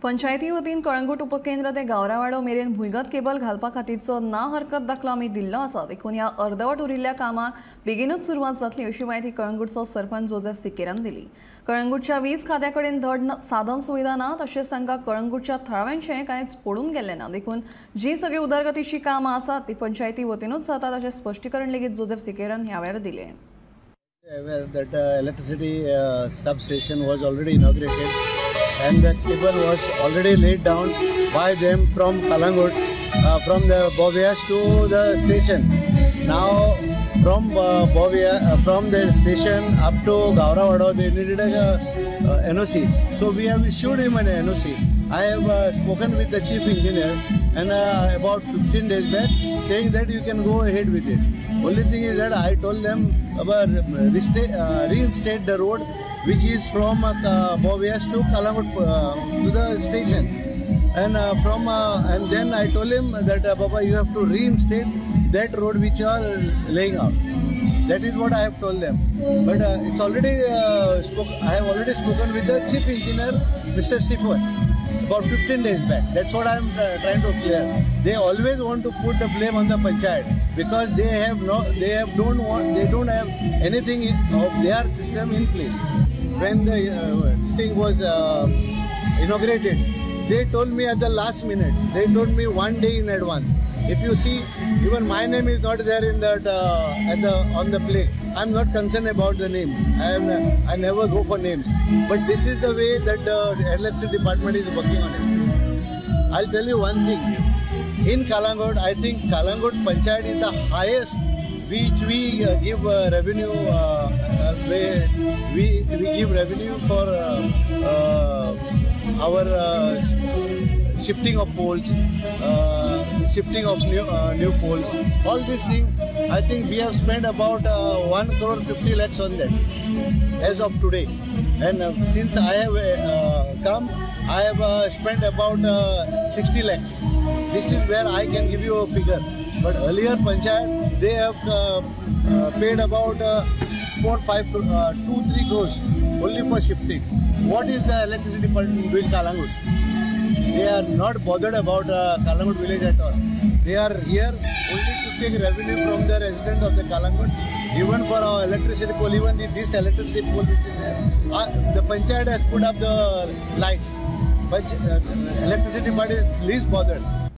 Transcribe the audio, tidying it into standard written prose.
पंचायती वतीन कळंगूट उपकेंद्र ते गावरावाडो मेरेन भुंयगत केबल घालपा खातीरचो ना हरकत दाखलो आमी दिल्लो आसा। देखून ह्या अर्दवट उरिल्ल्या कामाक बेगीनूच सुरवात जातली अशी माहिती कळंगूटचो सरपंच जोसेफ सिकेरान दिली। कळंगूटच्या 20 खात्याकडेन धड साधन सुविधा ना, तशेंच तांकां कळंगूटच्या थळाव्यांचें कांयच पडून गेल्लें ना। देखून जी सगळी उदरगतीची कामां आसात ती पंचायती वतीनूच जातात अशें स्पश्टीकरण लेगीत जोसेफ सिकेरान ह्या वेळार दिलें। That electricity substation was already inaugurated and the cable was already laid down by them from Calangute, from the Bovias to the station. Now from from the station up to Gauravado they needed a NOC. So we have issued him an NOC. I have spoken with the chief engineer and about 15 days back saying that you can go ahead with it. Only thing is that I told them about reinstate the road which is from Bovias to Calangute to the station, and and then I told him that Baba, you have to reinstate that road which you are laying out. That is what I have told them. But it's already I have already spoken with the chief engineer, Mr. Stephen, about 15 days back. That's what I am trying to clear. They always want to put the blame on the panchayat because they don't have anything of their system in place. When the thing was inaugurated, they told me at the last minute. They told me one day in advance. If you see, even my name is not there in that on the plate. I'm not concerned about the name. I never go for names. But this is the way that the electricity department is working on it. I'll tell you one thing. In Calangute, I think Calangute Panchayat is the highest which we give revenue. We give revenue for our shifting of poles, shifting of new poles. All these things, I think we have spent about 1 crore 50 lakhs on that as of today. And since I have come, I have spent about 60 lakhs. This is where I can give you a figure. But earlier Panchayat, they have paid about 2-3 crores only for shifting. What is the electricity department doing Calangute? They are not bothered about Calangute village at all. They are here only to take revenue from the residents of the Calangute. Even for our electricity pole, even this electricity pole which is there, the Panchayat has put up the lights. But electricity department is least bothered.